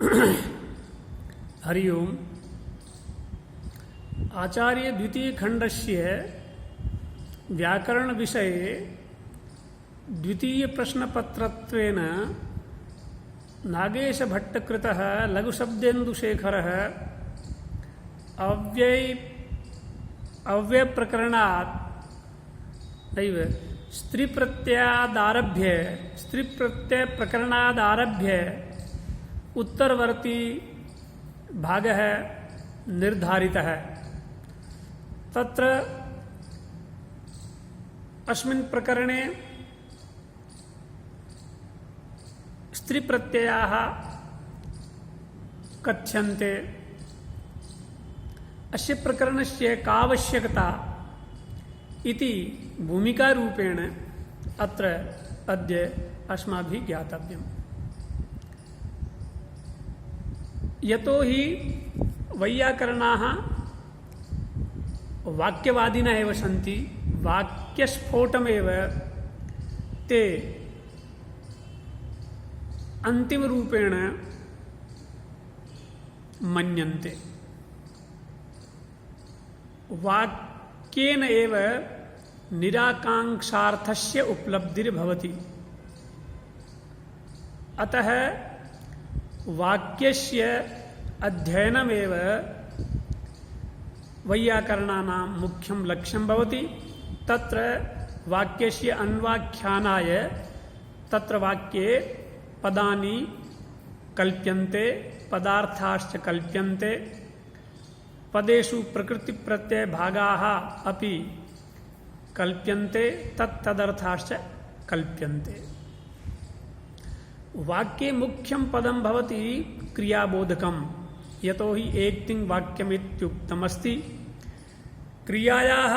हरि ओम्। आचार्य द्वितीय खण्डस्य व्याकरण विषये द्वितीय प्रश्नपत्रत्वेन नागेश भट्टकृतः लघुशब्देन्दुशेखरः अव्यय प्रकरणात् नैव स्त्री प्रत्यय प्रकरणादारभ्य उत्तरवर्ती भागः निर्धारितः। तत्र अस्मिन् प्रकरणे स्त्री प्रत्ययाः कथ्यन्ते। अस्य प्रकरणस्य कावश्यकता इति भूमिकारूपेण अत्र अद्य अस्माभिः ज्ञातव्यम्। यतो हि वैयाकरणाः वाक्यवादिनः एव सन्ति, वाक्यस्फोटमेव ते अन्तिमरूपेण मन्यन्ते। वाक्येन एव निराकाङ्क्षार्थस्य उपलब्धिर्भवति। अतः वाक्यस्य अध्ययनमेव वैयाकरणानां मुख्यं लक्ष्यं भवति। तत्र वाक्यस्य अन्वाख्यानाय तत्र वाक्ये पदानि कल्प्यन्ते, पदार्थाश्च कल्प्यन्ते, पदेषु प्रकृतिप्रत्ययभागाः अपि कल्प्यन्ते, तदर्थाश्च कल्प्यन्ते। वाक्ये मुख्यं पदं भवति क्रियाबोधकं। यतो हि एक्तिङ् वाक्यमित्युक्तमस्ति। क्रियायाः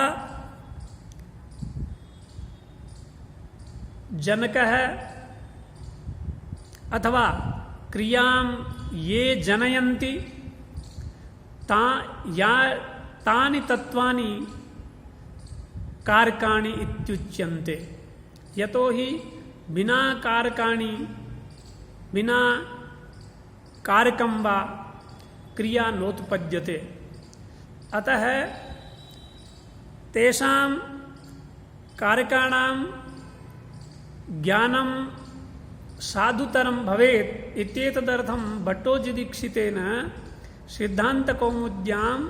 जनकः अथवा क्रियां ये जनयन्ति तानि तत्त्वानि कारकाणि इत्युच्यन्ते। यतो हि विना कारकाणि, विना कारकं वा क्रिया नोत्पद्यते। अतः तेषां कारकाणां ज्ञानं साधुतरं भवेत् इत्येतदर्थं भट्टोजिदीक्षितेन सिद्धान्तकौमुद्याम्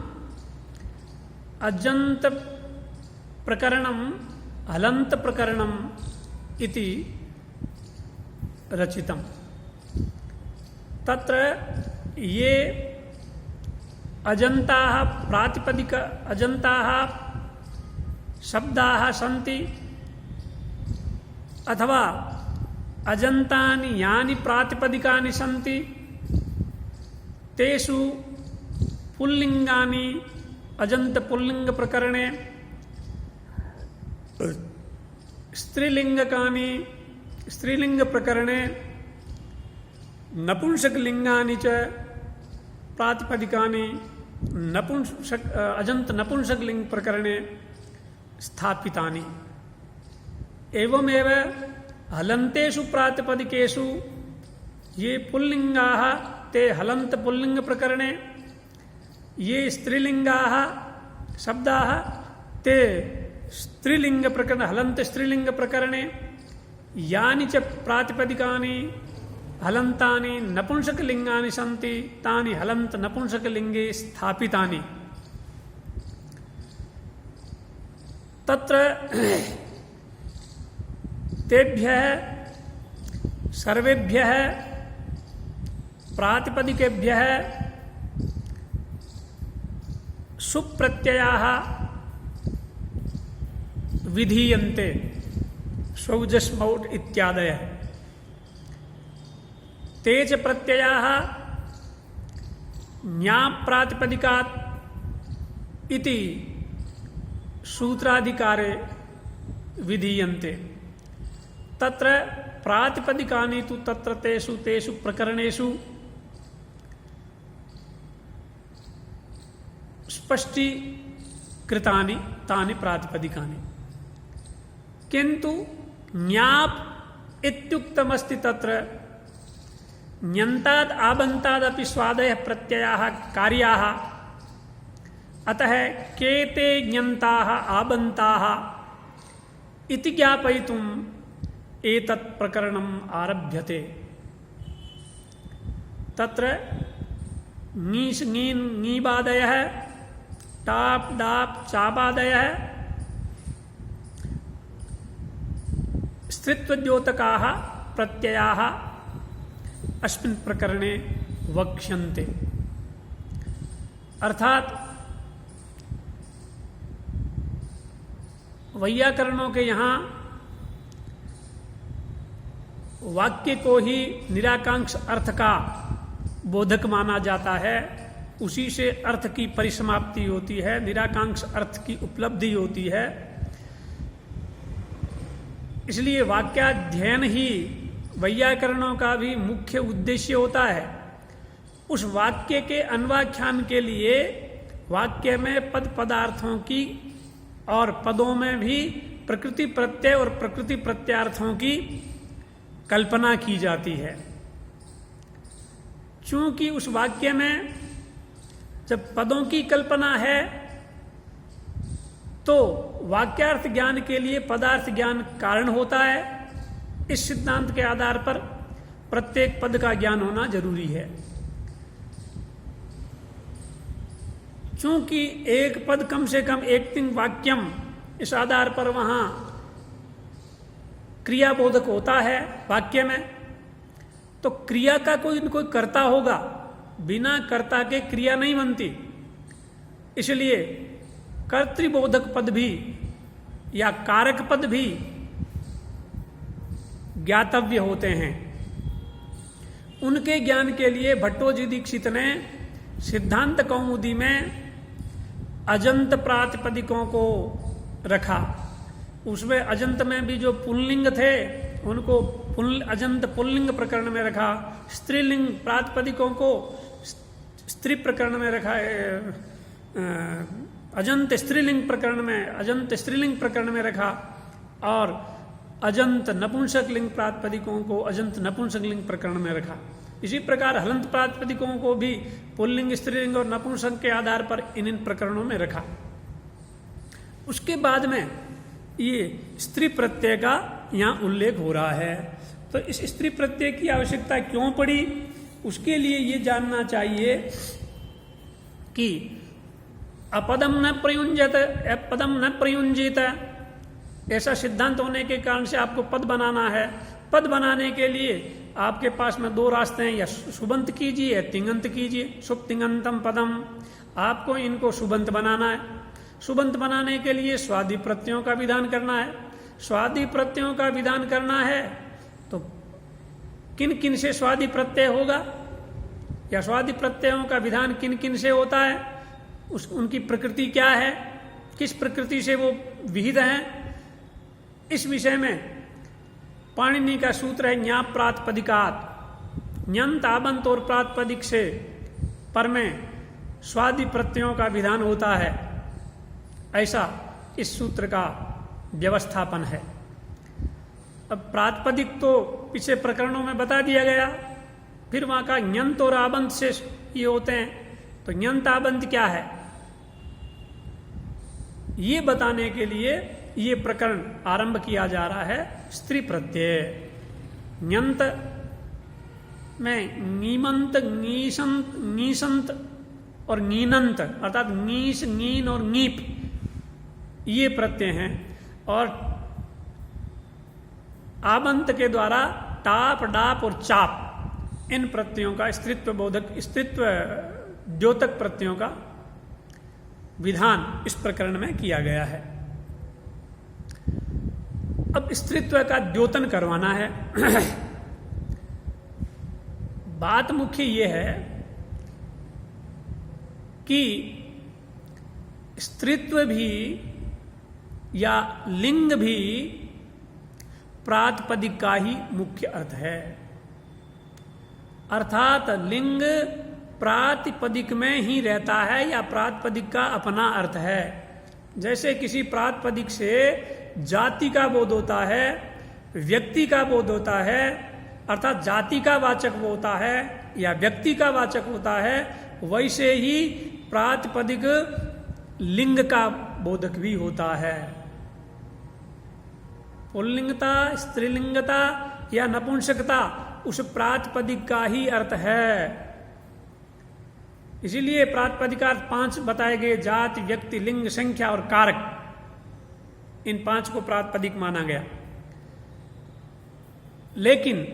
अजन्तप्रकरणं हलन्तप्रकरणम् इति रचितं। तत्र ये अजन्ताः शब्दाः सन्ति अथवा अजन्तानि यानि प्रातिपदिकानि सन्ति तेषु पुल्लिङ्गानि अजन्तपुल्लिङ्गप्रकरणे, स्त्रीलिङ्गकानि स्त्रीलिङ्गप्रकरणे, नपुंसकलिङ्गानि च प्रातिपदिकानि अजन्तनपुंसकलिङ्गप्रकरणे स्थापितानि। एवमेव हलन्तेषु प्रातिपदिकेषु ये पुल्लिङ्गाः ते हलन्तपुल्लिङ्गप्रकरणे, ये स्त्रीलिङ्गाः शब्दाः ते स्त्रीलिङ्गप्रकरणे हलन्तस्त्रीलिङ्गप्रकरणे, यानि च प्रातिपदिकानि हलन्तानि नपुंसकलिङ्गानि सन्ति तानि हलन्तनपुंसकलिङ्गे स्थापितानि। तत्र तेभ्यः सर्वेभ्यः प्रातिपदिकेभ्यः सुप्रत्ययाः विधीयन्ते, स्वौजस्मौट् इत्यादयः। ते च प्रत्ययाः न्याप्रातिपदिकात् इति सूत्राधिकारे विधीयन्ते। तत्र प्रातिपदिकानि तु तत्र तेषु प्रकरणेषु स्पष्टीकृतानि तानि प्रातिपदिकानि। किन्तु न्याप् इत्युक्तमस्ति तत्र ञन्ताद् आबन्तादपि स्वादयः प्रत्ययाः कार्याः अतः केते ञन्ताः आबन्ताः इति ज्ञापयितुम् एतत् प्रकरणम् आरभ्यते। तत्र ङीष् ङीन् ङीबादयः टाप् डाप् चाबादयः स्त्रीत्वद्योतकाः प्रत्ययाः अस्मिन् प्रकरणे वक्ष्यन्ते। अर्थात वैयाकरणों के यहाँ वाक्य को ही निराकांक्ष अर्थ का बोधक माना जाता है, उसी से अर्थ की परिसमाप्ति होती है, निराकांक्ष अर्थ की उपलब्धि होती है। इसलिए वाक्याध्ययन ही वैयाकरणों का भी मुख्य उद्देश्य होता है। उस वाक्य के अन्वाख्यान के लिए वाक्य में पद पदार्थों की और पदों में भी प्रकृति प्रत्यय और प्रकृति प्रत्यार्थों की कल्पना की जाती है। चूंकि उस वाक्य में जब पदों की कल्पना है तो वाक्यार्थ ज्ञान के लिए पदार्थ ज्ञान कारण होता है। इस सिद्धांत के आधार पर प्रत्येक पद का ज्ञान होना जरूरी है। चूंकि एक पद कम से कम एक तिंग वाक्यम, इस आधार पर वहां क्रियाबोधक होता है वाक्य में, तो क्रिया का कोई न कोई कर्ता होगा, बिना कर्ता के क्रिया नहीं बनती। इसलिए कर्तृबोधक पद भी या कारक पद भी ज्ञातव्य होते हैं। उनके ज्ञान के लिए भट्टोजी दीक्षित ने सिद्धांत कौमुदी में अजंत प्रातिपदिकों को रखा। उसमें अजंत में भी जो पुल्लिंग थे उनको अजंत पुल्लिंग प्रकरण में रखा, स्त्रीलिंग प्रातिपदिकों को स्त्री प्रकरण में रखा, अजंत स्त्रीलिंग प्रकरण में अजंत स्त्रीलिंग प्रकरण में रखा, और अजंत नपुंसक लिंग प्रातिपदिकों को अजंत नपुंसक लिंग प्रकरण में रखा। इसी प्रकार हलंत प्रातिपदिकों को भी पुल्लिंग, स्त्रीलिंग और नपुंसक के आधार पर इन प्रकरणों में रखा। उसके बाद में ये स्त्री प्रत्यय का यहाँ उल्लेख हो रहा है। तो इस स्त्री प्रत्यय की आवश्यकता क्यों पड़ी, उसके लिए ये जानना चाहिए कि अपदम न प्रयुंजत अपदम न प्रयुंजित, ऐसा सिद्धांत होने के कारण से आपको पद बनाना है। पद बनाने के लिए आपके पास में दो रास्ते हैं, या सुबंत कीजिए या तिंगंत कीजिए। शुभ तिंगंतम पदम, आपको इनको सुबंत बनाना है। सुबंत बनाने के लिए स्वादि प्रत्ययों का विधान करना है। स्वादि प्रत्ययों का विधान करना है तो किन किन से स्वादि प्रत्यय होगा, या स्वादि प्रत्ययों का विधान किन किन से होता है, उनकी प्रकृति क्या है, किस प्रकृति से वो विहित हैं, इस विषय में पाणिनि का सूत्र है ज्ञाप प्रातिपदिकात्। ञंत आबंत और प्रातिपदिक से पर में स्वादि प्रत्ययों का विधान होता है, ऐसा इस सूत्र का व्यवस्थापन है। अब प्रातिपदिक तो पिछले प्रकरणों में बता दिया गया, फिर वहां का ञंत और आबंत से ये होते हैं। तो ञंत आबंत क्या है, ये बताने के लिए ये प्रकरण आरंभ किया जा रहा है। स्त्री प्रत्यय ञंत में ङीमंत, ङीसंत, ङीसंत और ङीनंत, अर्थात ङीस, ङीन और ङीप, ये प्रत्यय हैं। और आबंत के द्वारा टाप, डाप और चाप, इन प्रत्ययों का स्त्रीत्व बोधक, स्त्रीत्व द्योतक प्रत्ययों का विधान इस प्रकरण में किया गया है। अब स्त्रीत्व का द्योतन करवाना है। बात मुख्य ये है कि स्त्रीत्व भी या लिंग भी प्रातिपदिक का ही मुख्य अर्थ है। अर्थात लिंग प्रातिपदिक में ही रहता है या प्रातिपदिक का अपना अर्थ है। जैसे किसी प्रातिपदिक से जाति का बोध होता है, व्यक्ति का बोध होता है, अर्थात जाति का वाचक वो होता है या व्यक्ति का वाचक होता है, वैसे ही प्रातिपदिक लिंग का बोधक भी होता है। पुल्लिंगता, स्त्रीलिंगता या नपुंसकता उस प्रातिपदिक का ही अर्थ है। इसीलिए प्रातिपदिकार्थ 5 बताए गए, जाति, व्यक्ति, लिंग, संख्या और कारक, इन 5 को प्रातिपदिक माना गया। लेकिन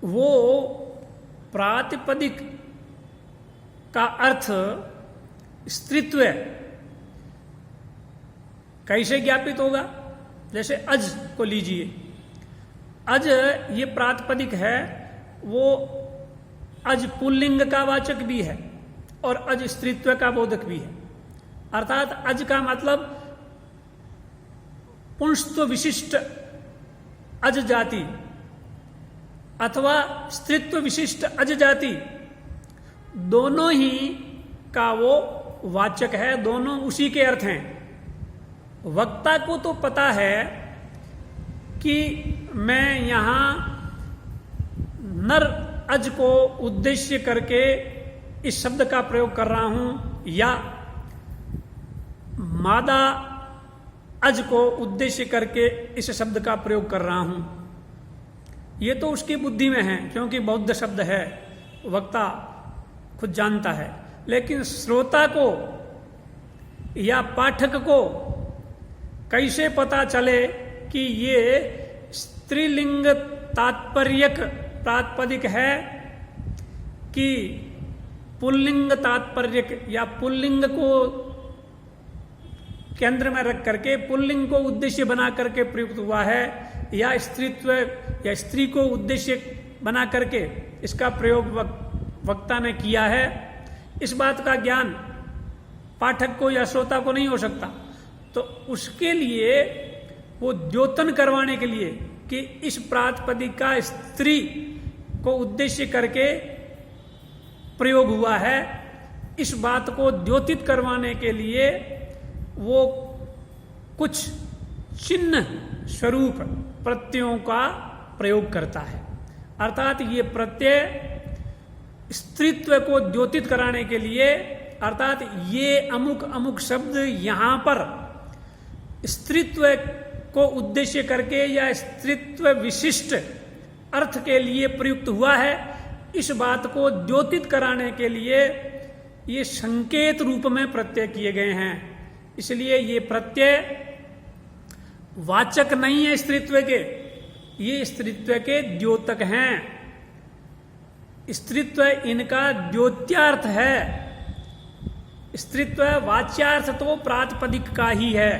वो प्रातिपदिक का अर्थ स्त्रीत्व कैसे ज्ञापित होगा? जैसे अज को लीजिए, अज ये प्रातिपदिक है, वो अज पुल्लिंग का वाचक भी है और अज स्त्रीत्व का बोधक भी है। अर्थात अज का मतलब पुंस्त्व विशिष्ट अज जाति अथवा स्त्रीत्व विशिष्ट अज जाति, दोनों ही का वो वाचक है, दोनों उसी के अर्थ हैं। वक्ता को तो पता है कि मैं यहां नर अज को उद्देश्य करके इस शब्द का प्रयोग कर रहा हूं या मादा अज को उद्देश्य करके इस शब्द का प्रयोग कर रहा हूं। ये तो उसकी बुद्धि में है, क्योंकि बौद्ध शब्द है, वक्ता खुद जानता है। लेकिन श्रोता को या पाठक को कैसे पता चले कि ये स्त्रीलिंग तात्पर्यक प्रातिपदिक है कि पुल्लिंग तात्पर्यक, या पुल्लिंग को केंद्र में रख करके पुल्लिंग को उद्देश्य बना करके प्रयुक्त हुआ है, या स्त्रीत्व या स्त्री को उद्देश्य बना करके इसका प्रयोग वक्ता ने किया है, इस बात का ज्ञान पाठक को या श्रोता को नहीं हो सकता। तो उसके लिए वो द्योतन करवाने के लिए कि इस प्रातिपदिक का स्त्री को उद्देश्य करके प्रयोग हुआ है, इस बात को द्योतित करवाने के लिए वो कुछ चिन्ह स्वरूप प्रत्ययों का प्रयोग करता है। अर्थात ये प्रत्यय स्त्रीत्व को द्योतित कराने के लिए, अर्थात ये अमुक अमुक शब्द यहां पर स्त्रीत्व को उद्देश्य करके या स्त्रीत्व विशिष्ट अर्थ के लिए प्रयुक्त हुआ है, इस बात को द्योतित कराने के लिए ये संकेत रूप में प्रत्यय किए गए हैं। इसलिए ये प्रत्यय वाचक नहीं है स्त्रीत्व के, ये स्त्रीत्व के द्योतक हैं। स्त्रीत्व इनका द्योत्यार्थ है। स्त्रीत्व वाच्यार्थ तो प्रातिपदिक का ही है,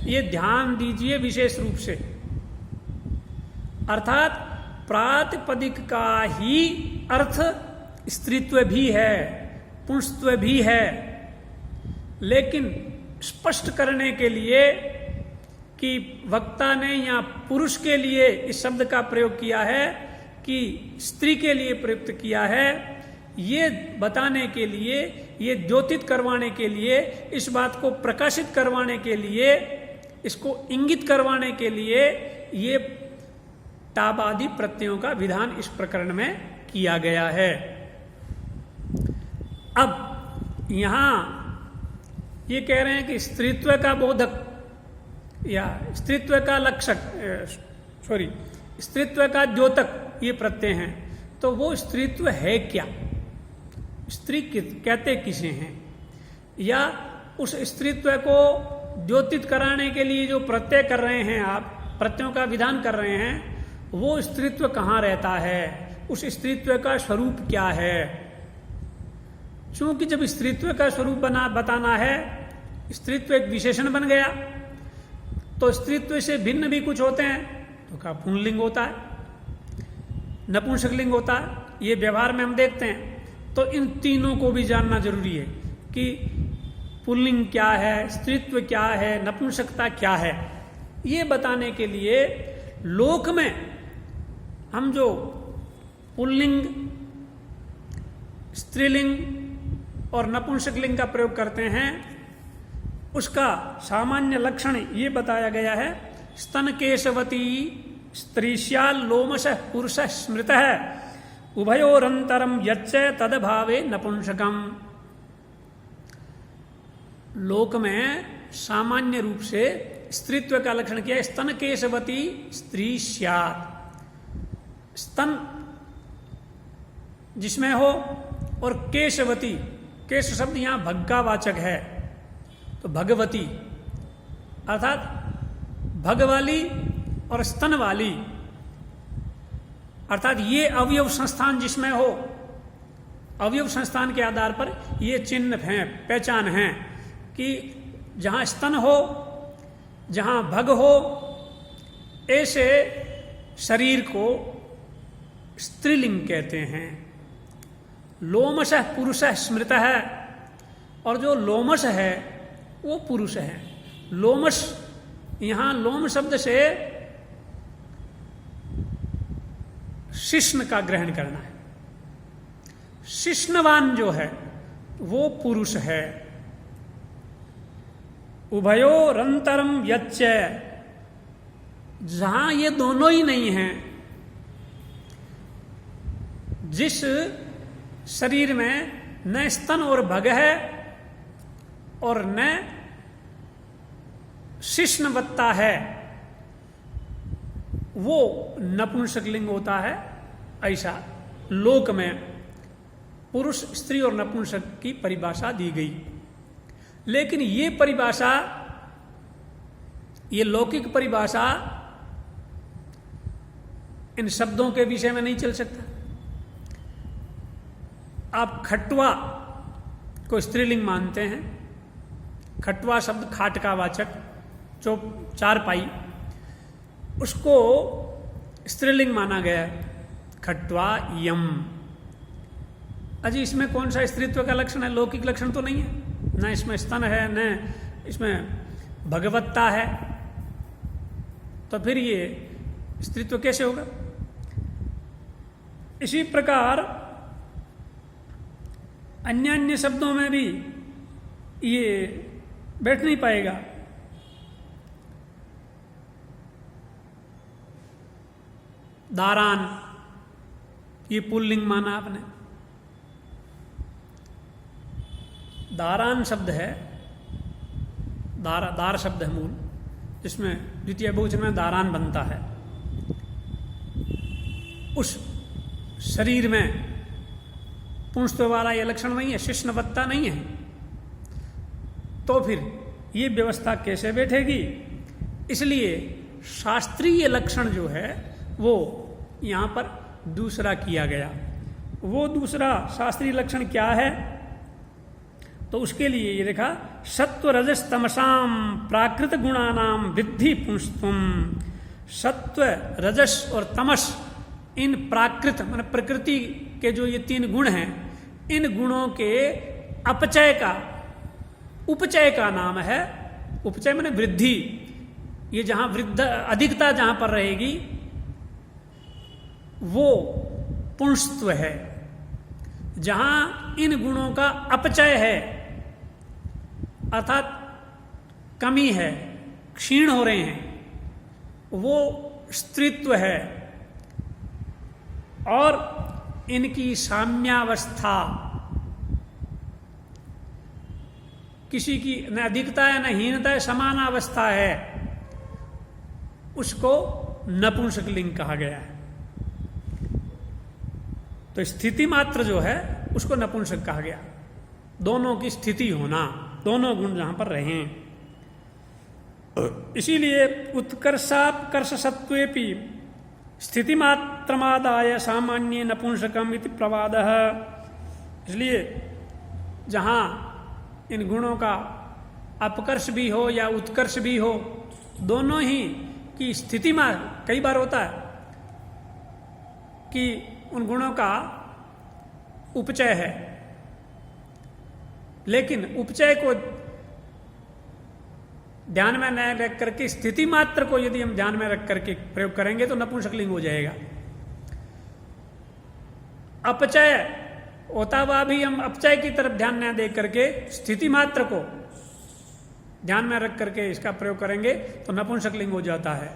ये ध्यान दीजिए विशेष रूप से। अर्थात प्रातिपदिक का ही अर्थ स्त्रीत्व भी है, पुंस्त्व भी है, लेकिन स्पष्ट करने के लिए कि वक्ता ने यहाँ पुरुष के लिए इस शब्द का प्रयोग किया है कि स्त्री के लिए प्रयुक्त किया है, ये बताने के लिए, ये द्योतित करवाने के लिए, इस बात को प्रकाशित करवाने के लिए, इसको इंगित करवाने के लिए ये टाबादि प्रत्ययों का विधान इस प्रकरण में किया गया है। अब यहां ये कह रहे हैं कि स्त्रीत्व का बोधक या स्त्रीत्व का लक्षक, स्त्रीत्व का द्योतक ये प्रत्यय हैं, तो वो स्त्रीत्व है क्या? स्त्री कहते किसे हैं? या उस स्त्रीत्व को द्योतित कराने के लिए जो प्रत्यय कर रहे हैं, आप प्रत्ययों का विधान कर रहे हैं, वो स्त्रीत्व कहाँ रहता है? उस स्त्रीत्व का स्वरूप क्या है? क्योंकि जब स्त्रीत्व का स्वरूप बताना है, स्त्रीत्व एक विशेषण बन गया, तो स्त्रीत्व से भिन्न भी कुछ होते हैं, तो क्या पुंलिंग होता है, नपुंसकलिंग होता है, ये व्यवहार में हम देखते हैं। तो इन तीनों को भी जानना जरूरी है कि पुल्लिंग क्या है, स्त्रीत्व क्या है, नपुंसकता क्या है। ये बताने के लिए लोक में हम जो पुल्लिंग, स्त्रीलिंग और नपुंसकलिंग का प्रयोग करते हैं, उसका सामान्य लक्षण ये बताया गया है। स्तन केशवती स्त्रीश्या लोमश पुरुष स्मृत है उभयोरंतरम यच्च तदभावे नपुंसकम। लोक में सामान्य रूप से स्त्रीत्व का लक्षण क्या है? स्तन केशवती स्त्री स्यात्, स्तन जिसमें हो, और केशवती, केश शब्द यहां भग का वाचक है, तो भगवती अर्थात भग वाली और स्तन वाली, अर्थात ये अवयव संस्थान जिसमें हो, अवयव संस्थान के आधार पर ये चिन्ह है, पहचान है कि जहां स्तन हो, जहां भग हो, ऐसे शरीर को स्त्रीलिंग कहते हैं। लोमश पुरुष स्मृत है, और जो लोमश है वो पुरुष है। लोमश, यहां लोम शब्द से शिश्न का ग्रहण करना है। शिश्नवान जो है वो पुरुष है। उभयोरंतरम यच्च, जहां ये दोनों ही नहीं हैं, जिस शरीर में न स्तन और भग है और न शिश्नवत्ता है, वो नपुंसकलिंग होता है। ऐसा लोक में पुरुष, स्त्री और नपुंसक की परिभाषा दी गई। लेकिन ये परिभाषा, ये लौकिक परिभाषा इन शब्दों के विषय में नहीं चल सकता। आप खटुआ को स्त्रीलिंग मानते हैं। खटुआ शब्द खाट का वाचक, जो चारपाई, उसको स्त्रीलिंग माना गया है, खट्वा यम। अजी इसमें कौन सा स्त्रीत्व का लक्षण है? लौकिक लक्षण तो नहीं है, न इसमें स्तन है, न इसमें भगवत्ता है, तो फिर ये स्त्रीत्व कैसे होगा? इसी प्रकार अन्य अन्य शब्दों में भी ये बैठ नहीं पाएगा। दारान, ये पुल्लिंग माना आपने। दारान शब्द है, दार शब्द है मूल, जिसमें द्वितीय बहुवचन में दारान बनता है। उस शरीर में पुंसत्व वाला यह लक्षण नहीं है, शिश्नवत्ता नहीं है, तो फिर ये व्यवस्था कैसे बैठेगी? इसलिए शास्त्रीय लक्षण जो है वो यहां पर दूसरा किया गया। वो दूसरा शास्त्रीय लक्षण क्या है? तो उसके लिए ये देखा, सत्व रजस तमसाम प्राकृत गुणानाम वृद्धि पुंसत्वम। सत्व, रजस और तमस, इन प्राकृत मान प्रकृति के जो ये तीन गुण हैं, इन गुणों के अपचय का, उपचय का नाम है। उपचय माने वृद्धि। ये जहां वृद्ध अधिकता जहां पर रहेगी वो पुंसत्व है। जहां इन गुणों का अपचय है, अर्थात कमी है, क्षीण हो रहे हैं, वो स्त्रीत्व है। और इनकी साम्यावस्था, किसी की न अधिकता है न हीनता है, समानावस्था है, उसको नपुंसकलिंग कहा गया है। तो स्थिति मात्र जो है उसको नपुंसक कहा गया। दोनों की स्थिति होना, दोनों गुण जहां पर रहें। इसीलिए उत्कर्षापकर्ष सत्वेपि स्थिति मात्रमादाय सामान्य नपुंसकम इति प्रवादः। इसलिए जहां इन गुणों का अपकर्ष भी हो या उत्कर्ष भी हो, दोनों ही की स्थिति में कई बार होता है कि उन गुणों का उपचय है, लेकिन उपचय को ध्यान में न रख करके स्थिति मात्र को यदि हम ध्यान में रख करके प्रयोग करेंगे तो नपुंसकलिंग हो जाएगा। अपचय होता हुआ भी हम अपचय की तरफ ध्यान न दे करके स्थिति मात्र को ध्यान में रख करके इसका प्रयोग करेंगे तो नपुंसकलिंग हो जाता है।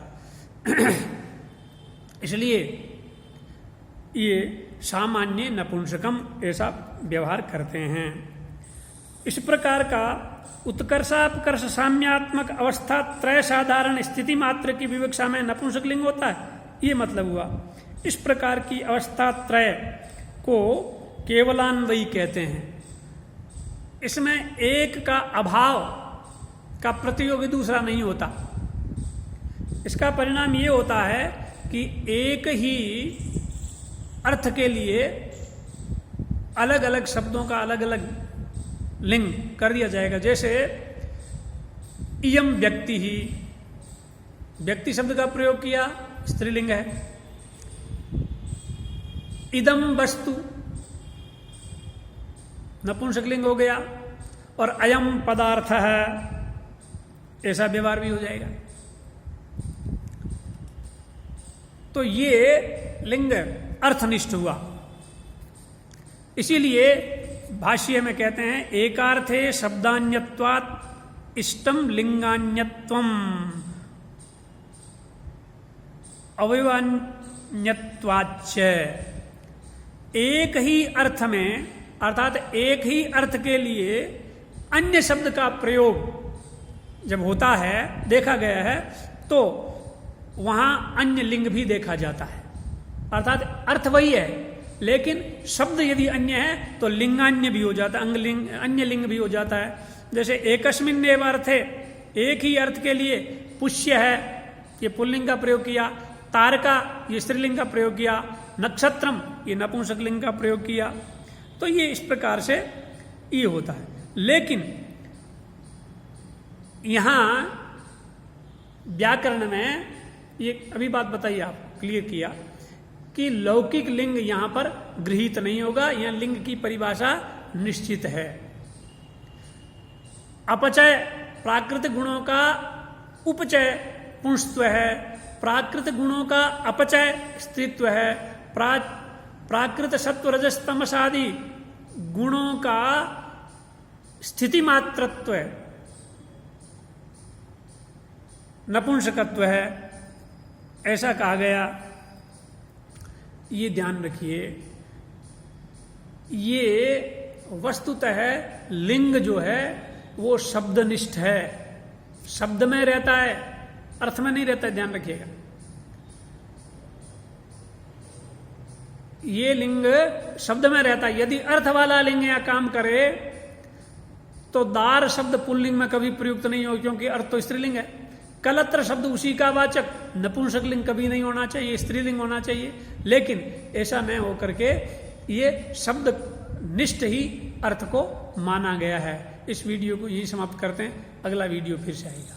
इसलिए ये सामान्य नपुंसकम ऐसा व्यवहार करते हैं। इस प्रकार का उत्कर्षापकर्ष साम्यात्मक अवस्था त्रय साधारण स्थिति मात्र की विवक्षा में नपुंसक लिंग होता है, ये मतलब हुआ। इस प्रकार की अवस्था त्रय को केवलान्वयी कहते हैं। इसमें एक का अभाव का प्रतियोगी दूसरा नहीं होता। इसका परिणाम ये होता है कि एक ही अर्थ के लिए अलग अलग शब्दों का अलग अलग लिंग कर दिया जाएगा। जैसे इयम व्यक्ति ही, व्यक्ति शब्द का प्रयोग किया, स्त्रीलिंग है। इदम वस्तु नपुंसक लिंग हो गया। और अयम पदार्थ है, ऐसा व्यवहार भी हो जाएगा। तो ये लिंग अर्थनिष्ठ हुआ। इसीलिए भाष्य में कहते हैं एकार्थे शब्दान्यत्वात् इष्टम लिंगान्यत्वम अवयवान्यत्वाच्च। एक ही अर्थ में, अर्थात एक ही अर्थ के लिए अन्य शब्द का प्रयोग जब होता है, देखा गया है, तो वहां अन्य लिंग भी देखा जाता है। अर्थात अर्थ वही है, लेकिन शब्द यदि अन्य है तो लिंगान्य भी हो जाता है, अंगलिंग अन्य लिंग भी हो जाता है। जैसे एकस्मिन् एव अर्थे, एक ही अर्थ के लिए पुष्य है, ये पुल्लिंग का प्रयोग किया। तारका, ये स्त्रीलिंग का प्रयोग किया। नक्षत्रम, ये नपुंसक लिंग का प्रयोग किया। तो ये इस प्रकार से ये होता है। लेकिन यहां व्याकरण में ये अभी बात बताइए, आप क्लियर किया कि लौकिक लिंग यहां पर गृहीत नहीं होगा। यहां लिंग की परिभाषा निश्चित है। अपचय प्राकृतिक गुणों का उपचय पुंसत्व है, प्राकृत गुणों का अपचय स्त्रीत्व है, प्राकृत सत्व रजस तमस आदि गुणों का स्थिति मात्रत्व है, नपुंसकत्व है, ऐसा कहा गया। ये ध्यान रखिए, ये वस्तुतः लिंग जो है वो शब्दनिष्ठ है, शब्द में रहता है, अर्थ में नहीं रहता है, ध्यान रखिएगा। ये लिंग शब्द में रहता है। यदि अर्थ वाला लिंग या काम करे तो दार शब्द पुल्लिंग में कभी प्रयुक्त नहीं हो, क्योंकि अर्थ तो स्त्रीलिंग है। कलत्र शब्द उसी का वाचक, नपुंसक लिंग कभी नहीं होना चाहिए, स्त्रीलिंग होना चाहिए। लेकिन ऐसा न हो करके ये शब्द निष्ठ ही अर्थ को माना गया है। इस वीडियो को यही समाप्त करते हैं, अगला वीडियो फिर से आएगा।